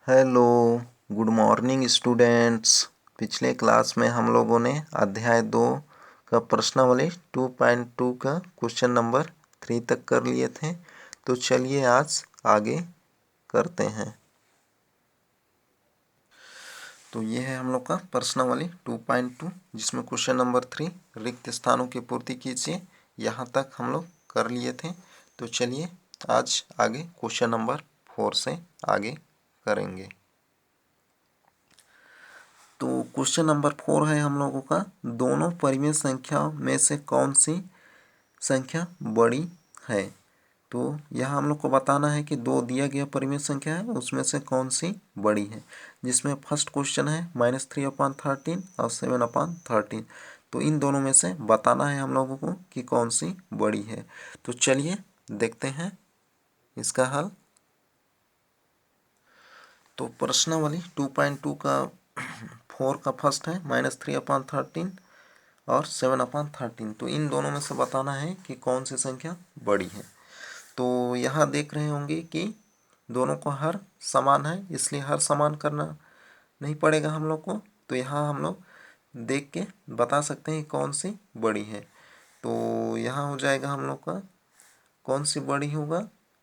Hello, good morning students. पिछले class में हम लोगों ने अध्याय 2 का प्रश्नावली 2.2 का क्वेश्चन नंबर 3 तक कर लिए थे। तो चलिए आज आगे करते हैं। तो ये है हम लोग का प्रश्नावली 2.2, जिसमें क्वेश्चन नंबर 3 रिक्त स्थानों की पूर्ति कीजिए। यहाँ तक हम लोग कर लिए थे। तो चलिए आज आगे क्वेश्चन नंबर 4 से आगे करेंगे। तो क्वेश्चन नंबर 4 है हम लोगों का, दोनों परिमेय संख्या में से कौन सी संख्या बड़ी है। तो यहाँ हम लोग को बताना है कि दो दिया गया परिमेय संख्या है, उसमें से कौन सी बड़ी है। जिसमें फर्स्ट क्वेश्चन है -3/13 और 7/13। तो इन दोनों में से बताना है हम लोगों को कि कौन सी बड़ी है। तो चलिए देखते हैं इसका हल। तो प्रश्नावली 2.2 का 4 का फर्स्ट है -3/13 और 7/13। तो इन दोनों में से बताना है कि कौन सी संख्या बड़ी है। तो यहाँ देख रहे होंगे कि दोनों को हर समान है, इसलिए हर समान करना नहीं पड़ेगा हम लोग को। तो यहाँ हम लोग देख के बता सकते हैं कौन सी बड़ी है। तो यहाँ हो जाएगा हम लोग का कौन सी बड़ी होगा,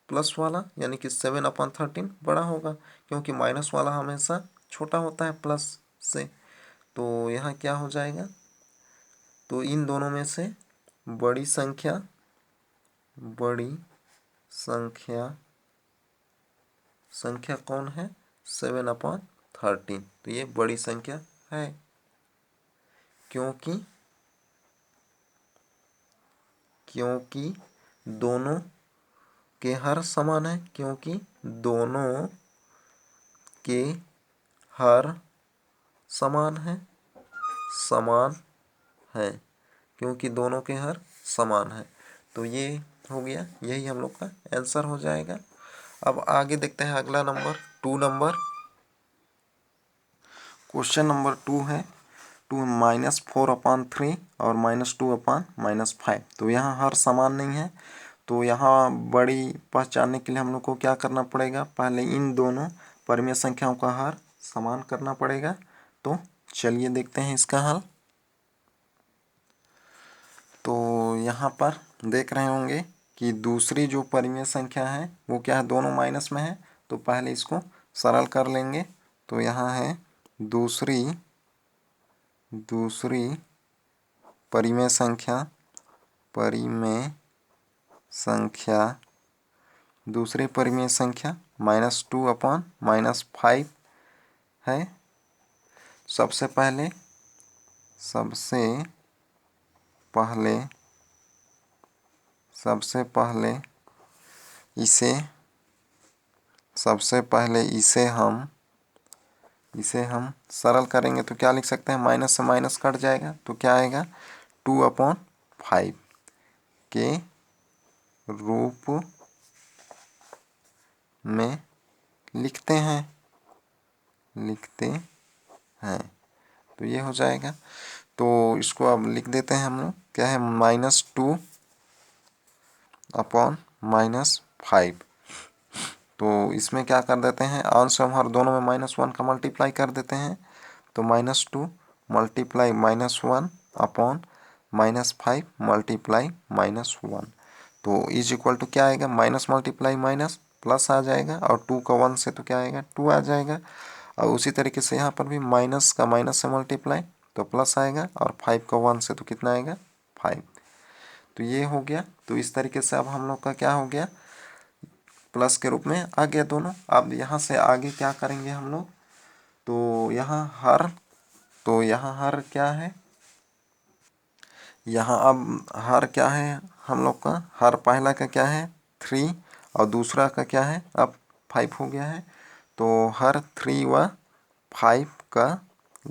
प्लस वाला, यानी कि 7/13 बड़ा होगा, क्योंकि माइनस वाला हमेशा छोटा होता है प्लस से। तो यहाँ क्या हो जाएगा, तो इन दोनों में से बड़ी संख्या संख्या कौन है, 7/13। तो ये बड़ी संख्या है, क्योंकि दोनों के हर समान है, क्योंकि दोनों के हर समान है, क्योंकि दोनों के हर समान है। तो ये हो गया, यही हम लोग का आंसर हो जाएगा। अब आगे देखते हैं अगला नंबर 2 नंबर। क्वेश्चन नंबर 2 है -4/3 और -2/-5। तो यहाँ हर समान नहीं है। तो यहाँ बड़ी पहचानने के लिए हम लोग को क्या करना पड़ेगा, पहले इन दोनों परिमेय संख्याओं का हर समान करना पड़ेगा। तो चलिए देखते हैं इसका हल। तो यहाँ पर देख रहे होंगे कि दूसरी जो परिमेय संख्या है वो क्या है, दोनों माइनस में है। तो पहले इसको सरल कर लेंगे। तो यहाँ है दूसरी परिमेय संख्या दूसरी परिमेय संख्या -2/-5 है। सबसे पहले इसे हम सरल करेंगे। तो क्या लिख सकते हैं, माइनस से माइनस कट जाएगा, तो क्या आएगा, 2/5 के रूप में लिखते हैं। तो ये हो जाएगा। तो इसको अब लिख देते हैं हम लोग, क्या है, -2/-5। तो इसमें क्या कर देते हैं, अंश हम हर दोनों में -1 का मल्टीप्लाई कर देते हैं। तो -2 × -1/-5 × -1। तो इज इक्वल टू क्या आएगा, माइनस मल्टीप्लाई माइनस प्लस आ जाएगा, और 2 का 1 से तो क्या आएगा, 2 आ जाएगा। और उसी तरीके से यहाँ पर भी माइनस का माइनस से मल्टीप्लाई तो प्लस आएगा, और 5 का 1 से तो कितना आएगा, 5। तो ये हो गया। तो इस तरीके से अब हम लोग का क्या हो गया, प्लस के रूप में आ गया दोनों। अब यहाँ से आगे क्या करेंगे हम लोग, तो यहाँ हर क्या है, यहाँ अब हर क्या है हम लोग का, हर पहला का क्या है 3 और दूसरा का क्या है अब 5 हो गया है। तो हर 3 व 5 का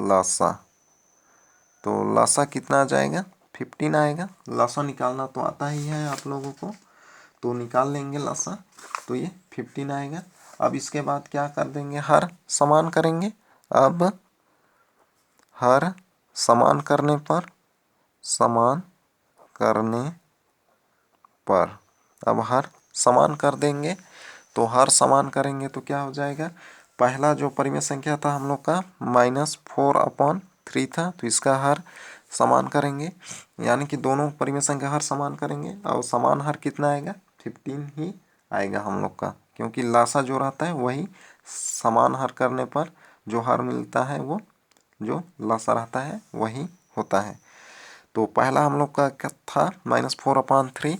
लसा, तो लसा कितना आ जाएगा, 15 आएगा। लसा निकालना तो आता ही है आप लोगों को, तो निकाल लेंगे लसा। तो ये 15 आएगा। अब इसके बाद क्या कर देंगे, हर समान करेंगे। अब हर समान करने पर अब हर समान कर देंगे। तो हर समान करेंगे तो क्या हो जाएगा, पहला जो परिमेय संख्या था हम लोग का -4/3 था, तो इसका हर समान करेंगे, यानी कि दोनों परिमेय संख्या हर समान करेंगे और समान हर कितना आएगा 15 ही आएगा हम लोग का, क्योंकि लासा जो रहता है वही समान हर करने पर जो हर मिलता है वो जो लासा रहता है वही होता है। तो पहला हम लोग का क्या था -4/3,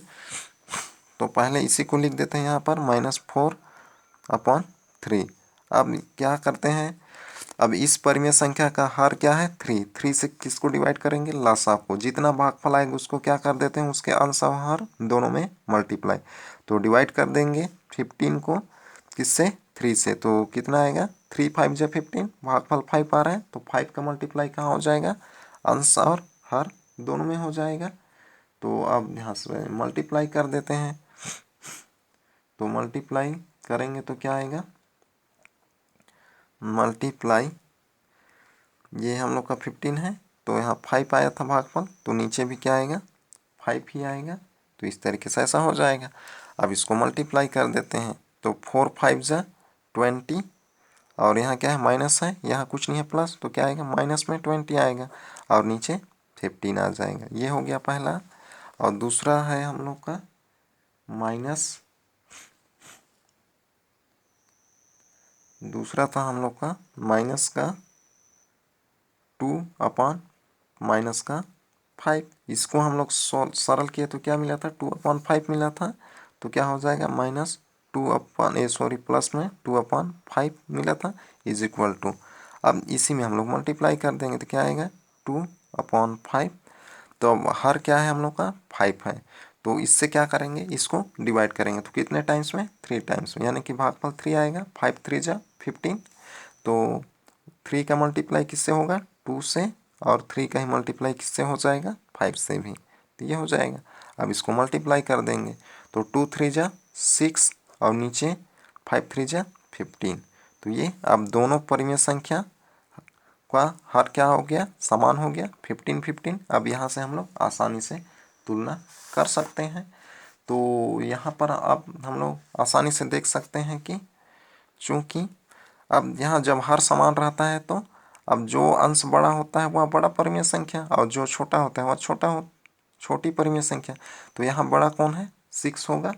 तो पहले इसी को लिख देते हैं यहाँ पर -4/3। अब क्या करते हैं, अब इस परिमेय संख्या का हर क्या है 3 से किसको डिवाइड करेंगे, लासा को। जितना भागफल आएगा उसको क्या कर देते हैं, उसके अंश और हर दोनों में मल्टीप्लाई। तो डिवाइड कर देंगे 15 को किससे 3 से, तो कितना आएगा 3 5 जा 15, भागफल 5 आ रहा है तो 5 का मल्टीप्लाई कहाँ हो जाएगा, अंश और हर दोनों में हो जाएगा। तो अब यहाँ से मल्टीप्लाई कर देते हैं, तो मल्टीप्लाई करेंगे तो क्या आएगा, मल्टीप्लाई ये हम लोग का 15 है, तो यहाँ 5 आया था भागफल, तो नीचे भी क्या आएगा 5 ही आएगा। तो इस तरीके से ऐसा हो जाएगा। अब इसको मल्टीप्लाई कर देते हैं, तो 4 5 जा 20, और यहाँ क्या है माइनस है, यहाँ कुछ नहीं है प्लस, तो क्या आएगा माइनस में 20 आएगा और नीचे 15 आ जाएगा। ये हो गया पहला। और दूसरा है हम लोग का दूसरा था हम लोग का माइनस का 2/-5। इसको हम लोग सरल किए तो क्या मिला था 2/5 मिला था, तो क्या हो जाएगा प्लस में 2/5 मिला था इज इक्वल टू। अब इसी में हम लोग मल्टीप्लाई कर देंगे तो क्या आएगा 2/5। तो अब हर क्या है हम लोग का 5 है, तो इससे क्या करेंगे, इसको डिवाइड करेंगे तो कितने टाइम्स में 3 टाइम्स में, यानी कि भागफल 3 आएगा, 5 3 जा 15। तो 3 का मल्टीप्लाई किससे होगा 2 से, और 3 का ही मल्टीप्लाई किससे हो जाएगा 5 से भी, तो ये हो जाएगा। अब इसको मल्टीप्लाई कर देंगे तो 2 3 जा 6 और नीचे 5 3 जा 15। तो ये अब दोनों परिमेय संख्या का हर क्या हो गया समान हो गया 15 15। अब यहाँ से हम लोग आसानी से तुलना कर सकते हैं। तो यहाँ पर अब हम लोग आसानी से देख सकते हैं कि चूँकि अब यहाँ जब हर समान रहता है तो अब जो अंश बड़ा होता है वह बड़ा परिमेय संख्या, और जो छोटा होता है वह छोटी परिमेय संख्या। तो यहाँ बड़ा कौन है 6 होगा,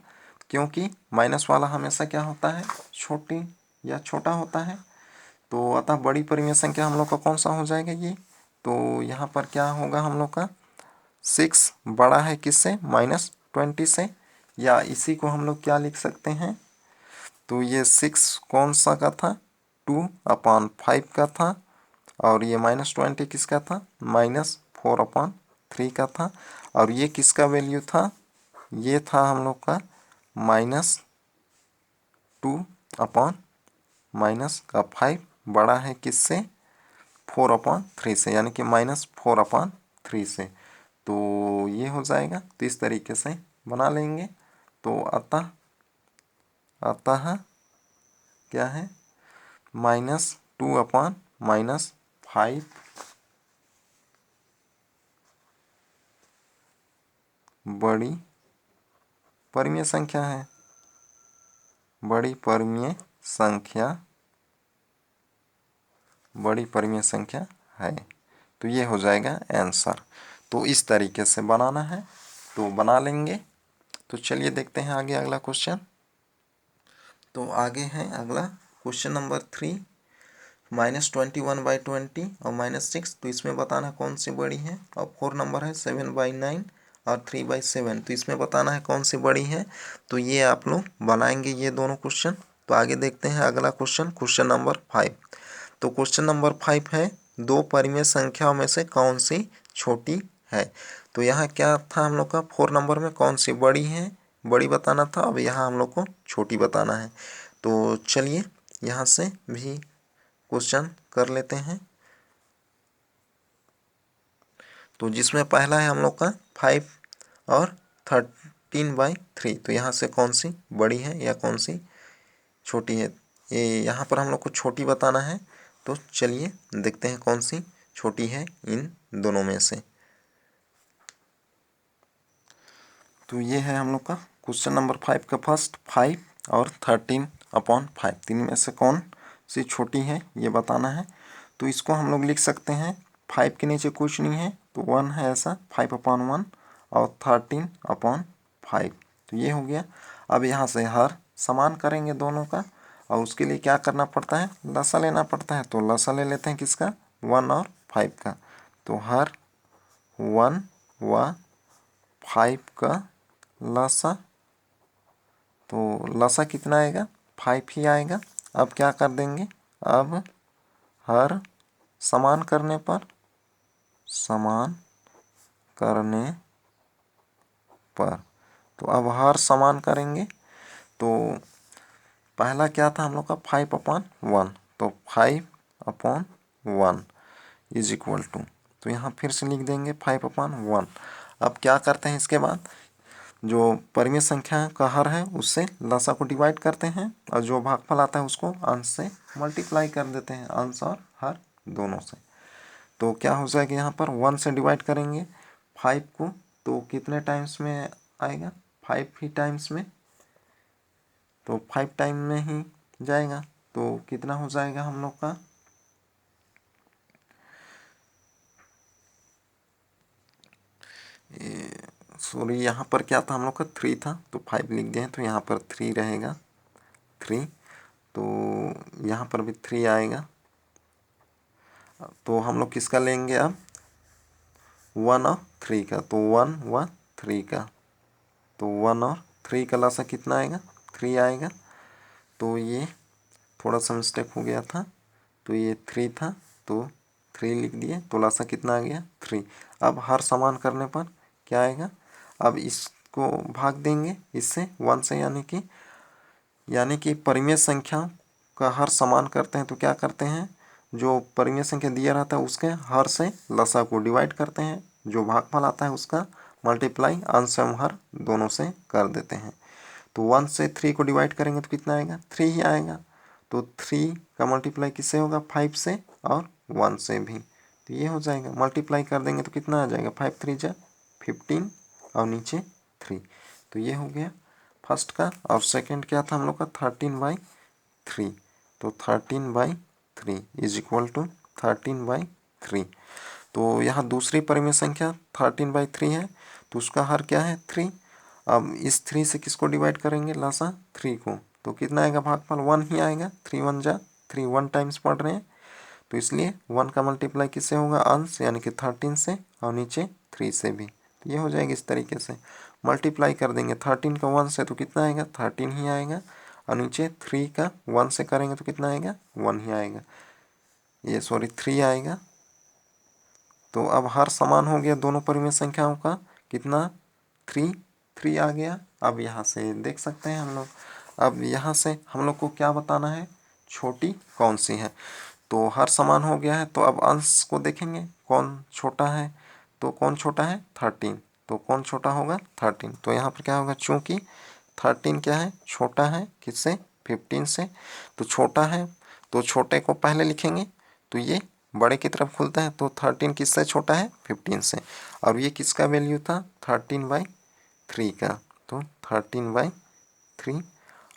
क्योंकि माइनस वाला हमेशा क्या होता है छोटी या छोटा होता है। तो अतः बड़ी परिमेय संख्या हम लोग का कौन सा हो जाएगा ये, तो यहाँ पर क्या होगा हम लोग का 6 बड़ा है किससे -20 से, या इसी को हम लोग क्या लिख सकते हैं, तो ये 6 कौन सा का था 2/5 का था, और ये -20 किसका था -4/3 का था, और ये किसका वैल्यू था, ये था हम लोग का -2/5 बड़ा है किससे 4/3 से, यानी कि -4/3 से। तो ये हो जाएगा, तो इस तरीके से बना लेंगे। तो अतः क्या है -2/-5 बड़ी परिमेय संख्या है, बड़ी परिमेय संख्या है। तो ये हो जाएगा आंसर। तो इस तरीके से बनाना है, तो बना लेंगे। तो चलिए देखते हैं आगे अगला क्वेश्चन। तो आगे है अगला क्वेश्चन नंबर 3, -21/20 और -6। तो इसमें बताना कौन सी बड़ी है। और 4 नंबर है 7/9 और 3/7। तो इसमें बताना है कौन सी बड़ी है। तो ये आप लोग बनाएंगे ये दोनों क्वेश्चन। तो आगे देखते हैं अगला क्वेश्चन नंबर 5। तो क्वेश्चन नंबर 5 है दो परिमेय संख्याओं में से कौन सी छोटी है। तो यहाँ क्या था हम लोग का 4 नंबर में कौन सी बड़ी है, बड़ी बताना था। अब यहाँ हम लोग को छोटी बताना है। तो चलिए यहाँ से भी क्वेश्चन कर लेते हैं। तो जिसमें पहला है हम लोग का 5 और 13/3। तो यहाँ से कौन सी बड़ी है या कौन सी छोटी है, ये यहाँ पर हम लोग को छोटी बताना है। तो चलिए देखते हैं कौन सी छोटी है इन दोनों में से। तो ये है हम लोग का क्वेश्चन नंबर 5 का फर्स्ट 5 और 13/5, तीन में से कौन से छोटी है ये बताना है। तो इसको हम लोग लिख सकते हैं 5 के नीचे कुछ नहीं है तो 1 है ऐसा, 5/1 और 13/5, तो ये हो गया। अब यहाँ से हर समान करेंगे दोनों का, और उसके लिए क्या करना पड़ता है, लसा लेना पड़ता है। तो लसा ले लेते हैं किसका, 1 और 5 का। तो हर 1 व 5 का लसा, तो लसा कितना आएगा, 5 ही आएगा। अब क्या कर देंगे, अब हर समान करने पर, समान करने पर, तो अब हर समान करेंगे। तो पहला क्या था हम लोग का 5/1, तो 5/1 इज इक्वल टू, तो यहाँ फिर से लिख देंगे 5/1। अब क्या करते हैं, इसके बाद जो परिमेय संख्या का हर है उससे लसा को डिवाइड करते हैं, और जो भागफल आता है उसको अंश से मल्टीप्लाई कर देते हैं, अंश और हर दोनों से। तो क्या हो जाएगा, यहाँ पर 1 से डिवाइड करेंगे 5 को, तो कितने टाइम्स में आएगा, 5 ही टाइम्स में, तो 5 टाइम में ही जाएगा। तो कितना हो जाएगा हम लोग का, सॉरी यहाँ पर क्या था हम लोग का 3 था, तो 5 लिख दिए हैं, तो यहाँ पर 3 रहेगा, 3, तो यहाँ पर भी 3 आएगा। तो हम लोग किसका लेंगे अब, 1 और 3 का, तो 1 व 3 का, तो 1 और 3 का लसा कितना आएगा, 3 आएगा। तो ये थोड़ा सा मिस्टेक हो गया था, तो ये 3 था तो 3 लिख दिए, तो लसा कितना आ गया, 3। अब हर समान करने पर क्या आएगा, अब इसको भाग देंगे इससे 1 से, यानी कि परिमेय संख्या का हर समान करते हैं तो क्या करते हैं, जो परिमेय संख्या दिया रहता है उसके हर से लसा को डिवाइड करते हैं, जो भागफल आता है उसका मल्टीप्लाई अंश एवं हर दोनों से कर देते हैं। तो 1 से 3 को डिवाइड करेंगे तो कितना आएगा, 3 ही आएगा। तो 3 का मल्टीप्लाई किससे होगा, 5 से और 1 से भी, तो ये हो जाएगा। मल्टीप्लाई कर देंगे तो कितना आ जाएगा, 5 3 जा 15 और नीचे 3, तो ये हो गया फर्स्ट का। और सेकंड क्या था हम लोग का, 13/3, तो 13/3 इज इक्वल टू 13/3। तो यहाँ दूसरी परिमेय संख्या 13/3 है, तो उसका हर क्या है, 3। अब इस 3 से किसको डिवाइड करेंगे, लासा 3 को, तो कितना आएगा भागफल, 1 ही आएगा, 3 1 जा 3, 1 टाइम्स पढ़ रहे हैं, तो इसलिए 1 का मल्टीप्लाई किससे होगा, अंश यानी कि 13 से, और नीचे 3 से भी, तो ये हो जाएगा इस तरीके से। मल्टीप्लाई कर देंगे 13 का 1 से तो कितना आएगा, 13 ही आएगा, और नीचे 3 का 1 से करेंगे तो कितना आएगा, 1 ही आएगा, ये सॉरी 3 आएगा। तो अब हर समान हो गया दोनों परिमेय संख्याओं का, कितना, 3 आ गया। अब यहाँ से देख सकते हैं हम लोग, अब यहाँ से हम लोग को क्या बताना है, छोटी कौन सी है। तो हर समान हो गया है, तो अब अंश को देखेंगे कौन छोटा है, तो कौन छोटा है, 13, तो कौन छोटा होगा, 13। तो यहाँ पर क्या होगा, चूँकि 13 क्या है, छोटा है किससे, 15 से, तो छोटा है तो छोटे को पहले लिखेंगे, तो ये बड़े की तरफ खुलता है, तो 13 किससे छोटा है, 15 से। और ये किसका वैल्यू था, 13/3 का, तो 13/3,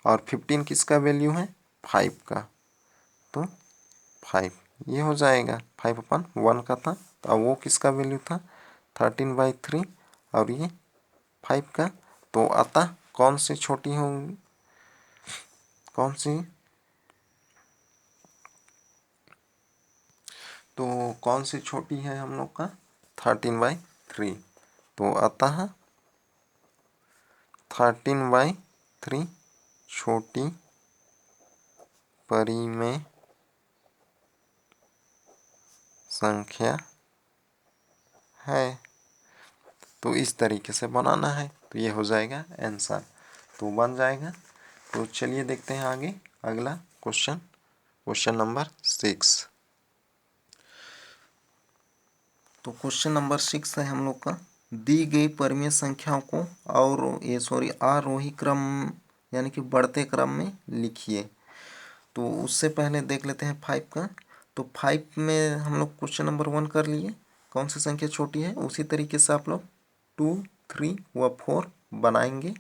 और 15 किसका वैल्यू है, 5 का, तो 5, ये हो जाएगा, 5/1 का था, तो अब वो किसका वैल्यू था, 13/3, और ये 5 का। तो अतः कौन सी छोटी होंगी, कौन सी, तो कौन सी छोटी है हम लोग का, 13/3। तो अतः 13/3 छोटी परिमेय संख्या है। तो इस तरीके से बनाना है, तो ये हो जाएगा आंसर, तो बन जाएगा। तो चलिए देखते हैं आगे अगला क्वेश्चन, क्वेश्चन नंबर 6। तो क्वेश्चन नंबर 6 है हम लोग का, दी गई परिमेय संख्याओं को और आरोही क्रम यानी कि बढ़ते क्रम में लिखिए। तो उससे पहले देख लेते हैं 5 का। तो 5 में हम लोग क्वेश्चन नंबर 1 कर लिए, कौन सी संख्या छोटी है, उसी तरीके से आप लोग 2 3 व 4 बनाएंगे।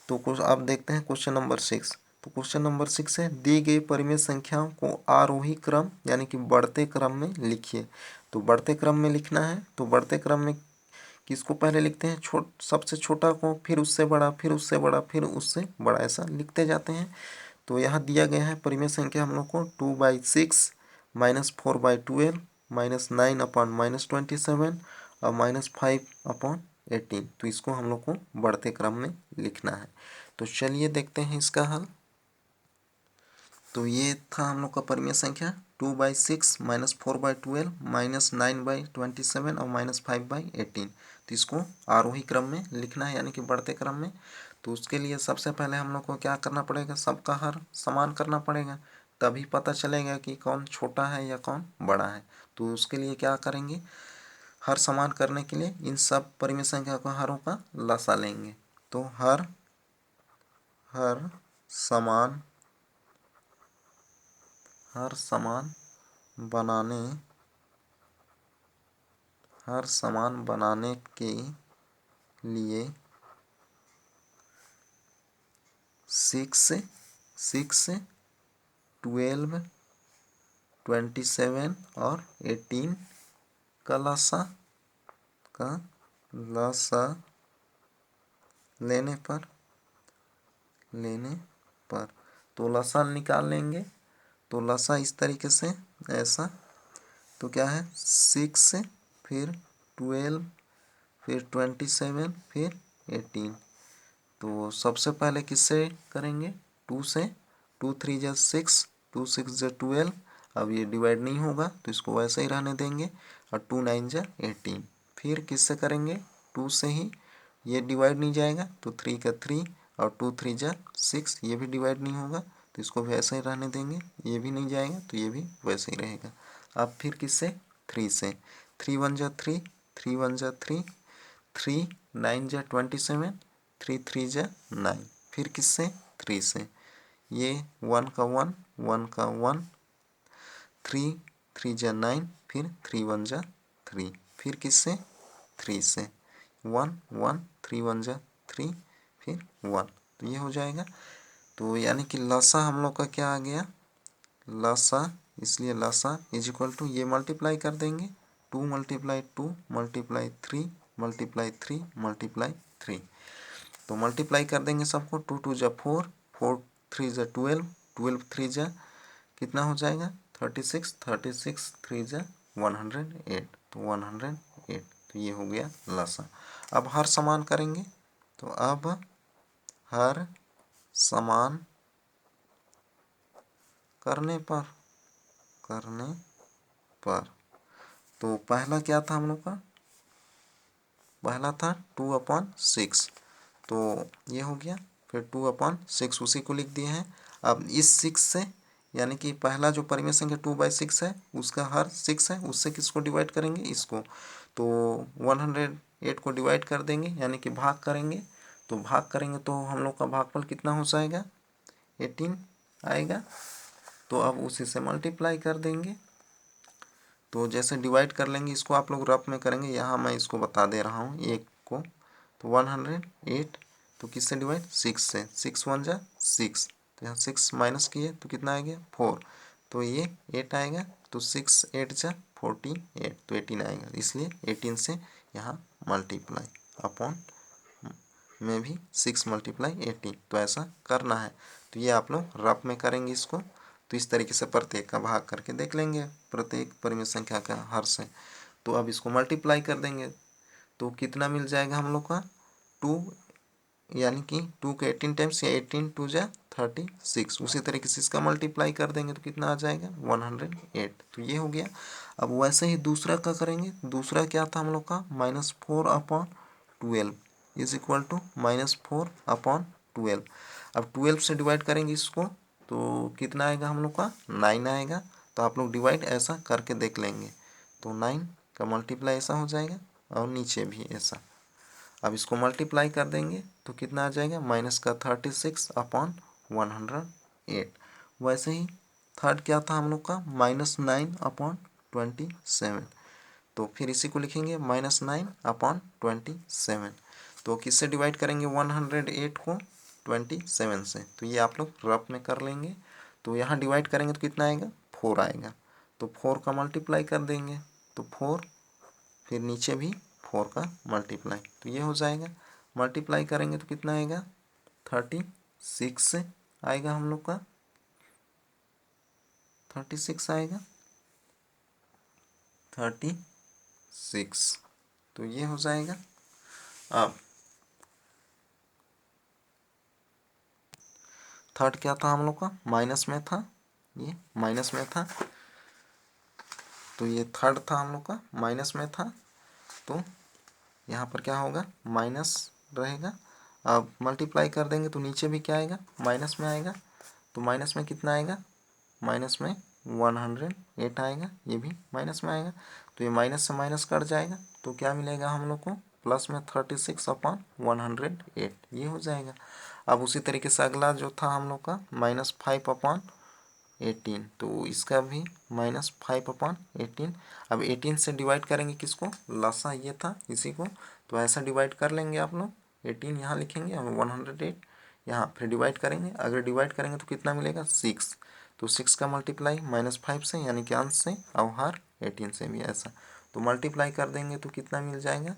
तो कुछ आप देखते हैं क्वेश्चन नंबर 6। तो क्वेश्चन नंबर 6 है, दी गई परिमेय संख्याओं को आरोही क्रम यानी कि बढ़ते क्रम में लिखिए। तो बढ़ते क्रम में लिखना है, तो बढ़ते क्रम में किसको पहले लिखते हैं, सबसे छोटा को, फिर उससे बड़ा, फिर उससे बड़ा, फिर उससे बड़ा, ऐसा लिखते जाते हैं। तो यहाँ दिया गया है परिमेय संख्या हम लोग को 2/6 -4/12 -9/-27 और -5/18। तो इसको हम लोग को बढ़ते क्रम में लिखना है। तो चलिए देखते हैं इसका हल। तो ये था हम लोग का परिमेय संख्या 2/6 -4/12 -9/27 और -5/18। तो इसको आरोही क्रम में लिखना है यानी कि बढ़ते क्रम में। तो उसके लिए सबसे पहले हम लोग को क्या करना पड़ेगा, सबका हर समान करना पड़ेगा, तभी पता चलेगा कि कौन छोटा है या कौन बड़ा है। तो उसके लिए क्या करेंगे, हर समान करने के लिए इन सब परिमेय संख्या का हरों का लसा लेंगे। तो हर समान बनाने के लिए 6, 12, 27 और 18 का लसा लेने पर तो लसा निकाल लेंगे। तो लसा इस तरीके से, ऐसा। तो क्या है, 6 फिर 12 फिर 27 फिर 18। तो सबसे पहले किससे करेंगे, 2 से। 2 3 जा 6, 2 6 जा 12। अब ये डिवाइड नहीं होगा तो इसको वैसे ही रहने देंगे, और 2 9 जा 18। फिर किससे करेंगे, 2 से ही, ये डिवाइड नहीं जाएगा तो 3 का 3 और 2 3 जा 6, ये भी डिवाइड नहीं होगा तो इसको वैसे ही रहने देंगे, ये भी नहीं जाएगा तो ये भी वैसे ही रहेगा। अब फिर किससे, 3 से। 3 1 जा 3, 3 1 जा 3, 3 9 जा 27, 3 3 जा 9। फिर किससे, 3 से। ये 1 का 1, 1 का 1, 3 3 जा 9, फिर 3 1 जा 3। फिर किससे, 3 से। 1 1 3 1 जा 3 फिर 1। तो ये हो जाएगा। तो यानी कि लसा हम लोग का क्या आ गया, लसा, इसलिए लसा इज इक्वल टू, ये मल्टीप्लाई कर देंगे, 2 × 2 × 3 × 3 × 3। तो मल्टीप्लाई कर देंगे सबको, 2 2 जा 4, 4 3 जा 12, 12 3 जा कितना हो जाएगा, 36, 36 3 जा 108। तो 108। तो ये हो गया लसा। अब हर समान करेंगे। तो अब हर समान करने पर तो पहला क्या था हम लोग का, पहला था 2/6। तो ये हो गया। फिर 2/6 उसी को लिख दिए हैं। अब इस 6 से, यानी कि पहला जो परिमेय संख्या 2/6 है उसका हर 6 है, उससे किसको डिवाइड करेंगे, इसको। तो 108 को डिवाइड कर देंगे यानी कि भाग करेंगे। तो भाग करेंगे तो हम लोग का भागफल कितना हो जाएगा, 18 आएगा। तो अब उसी से मल्टीप्लाई कर देंगे। तो जैसे डिवाइड कर लेंगे, इसको आप लोग रफ में करेंगे, यहाँ मैं इसको बता दे रहा हूँ एक को। तो 108, तो किससे डिवाइड, 6 से। 6 1 जा 6, तो यहाँ 6 माइनस किए तो कितना आ गया, 4। तो ये 8 आएगा। तो 6 8 जा 48, तो 18 आएगा। इसलिए 18 से यहाँ मल्टीप्लाई अपॉन में भी 6 × 18, तो ऐसा करना है। तो ये आप लोग रफ में करेंगे इसको। तो इस तरीके से प्रत्येक का भाग करके देख लेंगे, प्रत्येक परिमेय संख्या का हर से। तो अब इसको मल्टीप्लाई कर देंगे तो कितना मिल जाएगा हम लोग का, 2, यानी कि 2 के 18 टाइम्स, या 18 2 जा 36। उसी तरीके से इसका मल्टीप्लाई कर देंगे तो कितना आ जाएगा, 108। तो ये हो गया। अब वैसे ही दूसरा का करेंगे। दूसरा क्या था हम लोग का, -4/12 इज इक्वल टू -4/12। अब 12 से डिवाइड करेंगे इसको तो कितना आएगा हम लोग का, 9 आएगा। तो आप लोग डिवाइड ऐसा करके देख लेंगे। तो 9 का मल्टीप्लाई ऐसा हो जाएगा और नीचे भी ऐसा। अब इसको मल्टीप्लाई कर देंगे तो कितना आ जाएगा, -36/108। वैसे ही थर्ड क्या था हम लोग का, -9/27। तो फिर इसी को लिखेंगे -9/27। तो किससे डिवाइड करेंगे 108 को, 27 से। तो ये आप लोग रफ में कर लेंगे। तो यहाँ डिवाइड करेंगे तो कितना आएगा, 4 आएगा। तो 4 का मल्टीप्लाई कर देंगे तो 4, फिर नीचे भी 4 का मल्टीप्लाई, तो ये हो जाएगा। मल्टीप्लाई करेंगे तो कितना आएगा, 36 आएगा हम लोग का, 36 आएगा, 36। तो ये हो जाएगा। अब थर्ड क्या था हम लोग का, माइनस में था, ये माइनस में था। तो ये थर्ड था हम लोग का, माइनस में था। तो यहाँ पर क्या होगा, माइनस रहेगा। अब मल्टीप्लाई कर देंगे तो नीचे भी क्या आएगा, माइनस में आएगा। तो माइनस में कितना आएगा, माइनस में 108 आएगा, ये भी माइनस में आएगा। तो ये माइनस से माइनस कट जाएगा तो क्या मिलेगा हम लोग को, प्लस में 36/108, ये हो जाएगा। अब उसी तरीके से अगला जो था हम लोग का -5/18, तो इसका भी -5/18। अब 18 से डिवाइड करेंगे किसको, लसा ये था इसी को, तो ऐसा डिवाइड कर लेंगे आप लोग। 18 यहाँ लिखेंगे और 108 यहाँ, फिर डिवाइड करेंगे। अगर डिवाइड करेंगे तो कितना मिलेगा, 6। तो 6 का मल्टीप्लाई -5 से यानी कि अंश से, और हर 18 से भी ऐसा। तो मल्टीप्लाई कर देंगे तो कितना मिल जाएगा,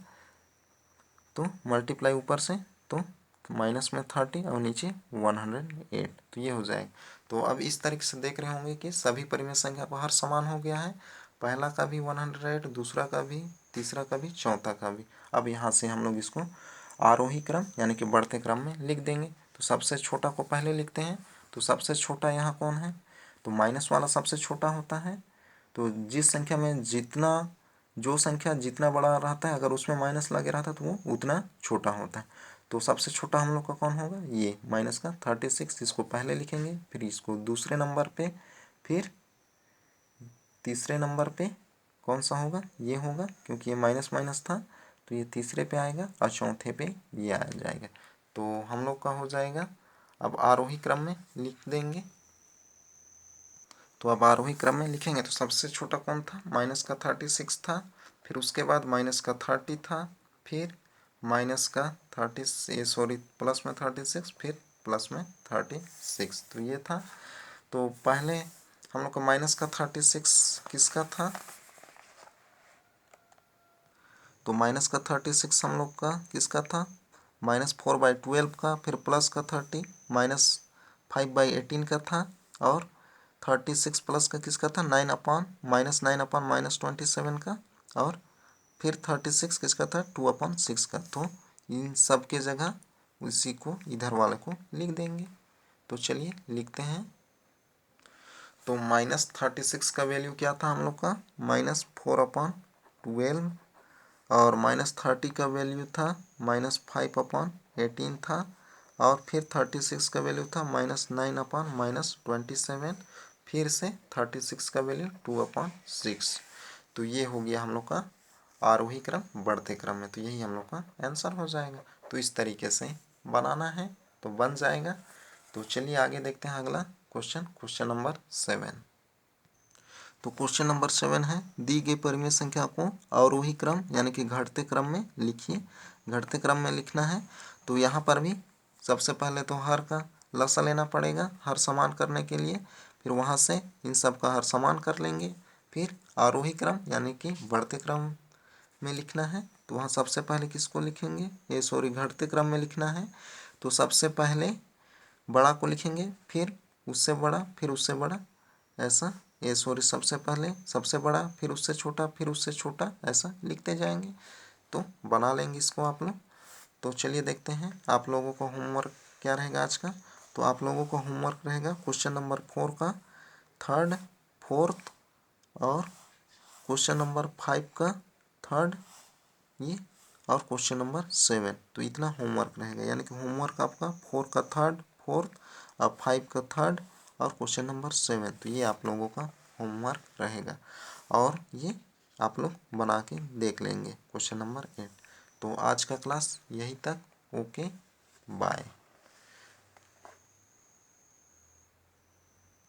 तो मल्टीप्लाई ऊपर से तो माइनस में 30 और नीचे 108, तो ये हो जाएगा। तो अब इस तरीके से देख रहे होंगे कि सभी परिमेय संख्या का हर समान हो गया है। पहला का भी 108, दूसरा का भी, तीसरा का भी, चौथा का भी। अब यहाँ से हम लोग इसको आरोही क्रम यानी कि बढ़ते क्रम में लिख देंगे। तो सबसे छोटा को पहले लिखते हैं। तो सबसे छोटा यहाँ कौन है, तो माइनस वाला सबसे छोटा होता है। तो जिस संख्या में जो संख्या जितना बड़ा रहता है, अगर उसमें माइनस लगे रहता है तो वो उतना छोटा होता है। तो सबसे छोटा हम लोग का कौन होगा, ये माइनस का 36, इसको पहले लिखेंगे, फिर इसको दूसरे नंबर पे, फिर तीसरे नंबर पे कौन सा होगा, ये होगा, क्योंकि ये माइनस माइनस था तो ये तीसरे पे आएगा, और चौथे पे ये आ जाएगा। तो हम लोग का हो जाएगा। अब आरोही क्रम में लिख देंगे। तो अब आरोही क्रम में लिखेंगे तो सबसे छोटा कौन था, माइनस का 36 था, फिर उसके बाद माइनस का 30 था, फिर माइनस का प्लस में 36, फिर प्लस में 36, तो ये था। तो पहले हम लोग का माइनस का 36 किसका था, तो माइनस का 36 हम लोग का किसका था, -4/12 का, फिर प्लस का 30 -5/18 का था, और 36 प्लस का किसका था, -9/-27 का, और फिर 36 किसका था, 2/6 का। तो इन सब के जगह उसी को इधर वाले को लिख देंगे। तो चलिए लिखते हैं। तो -36 का वैल्यू क्या था हम लोग का, -4/12, और -30 का वैल्यू था -5/18 था, और फिर 36 का वैल्यू था -9/-27, फिर से 36 का वैल्यू 2/6। तो ये हो गया हम लोग का आरोही क्रम बढ़ते क्रम में। तो यही हम लोग का आंसर हो जाएगा। तो इस तरीके से बनाना है तो बन जाएगा। तो चलिए आगे देखते हैं अगला क्वेश्चन नंबर 7। तो क्वेश्चन नंबर 7 है, दी गई परिमेय संख्या को अवरोही क्रम यानी कि घटते क्रम में लिखिए। घटते क्रम में लिखना है। तो यहाँ पर भी सबसे पहले तो हर का लसा लेना पड़ेगा हर समान करने के लिए, फिर वहाँ से इन सब का हर समान कर लेंगे, फिर आरोही क्रम यानी कि बढ़ते क्रम में लिखना है। तो वहाँ सबसे पहले किसको लिखेंगे, घटते क्रम में लिखना है। तो सबसे पहले बड़ा को लिखेंगे, फिर उससे बड़ा, फिर उससे बड़ा, ऐसा सबसे पहले सबसे बड़ा, फिर उससे छोटा, फिर उससे छोटा, ऐसा लिखते जाएंगे। तो बना लेंगे इसको आप लोग। तो चलिए देखते हैं आप लोगों का होमवर्क क्या रहेगा आज का। तो आप लोगों का होमवर्क रहेगा क्वेश्चन नंबर 4 का थर्ड, फोर्थ, और क्वेश्चन नंबर 5 का थर्ड, ये, और क्वेश्चन नंबर 7। तो इतना होमवर्क रहेगा, यानी कि होमवर्क आपका 4 का थर्ड, फोर्थ, और 5 का थर्ड, और क्वेश्चन नंबर 7। तो ये आप लोगों का होमवर्क रहेगा, और ये आप लोग बना के देख लेंगे क्वेश्चन नंबर 8। तो आज का क्लास यही तक। Okay, bye.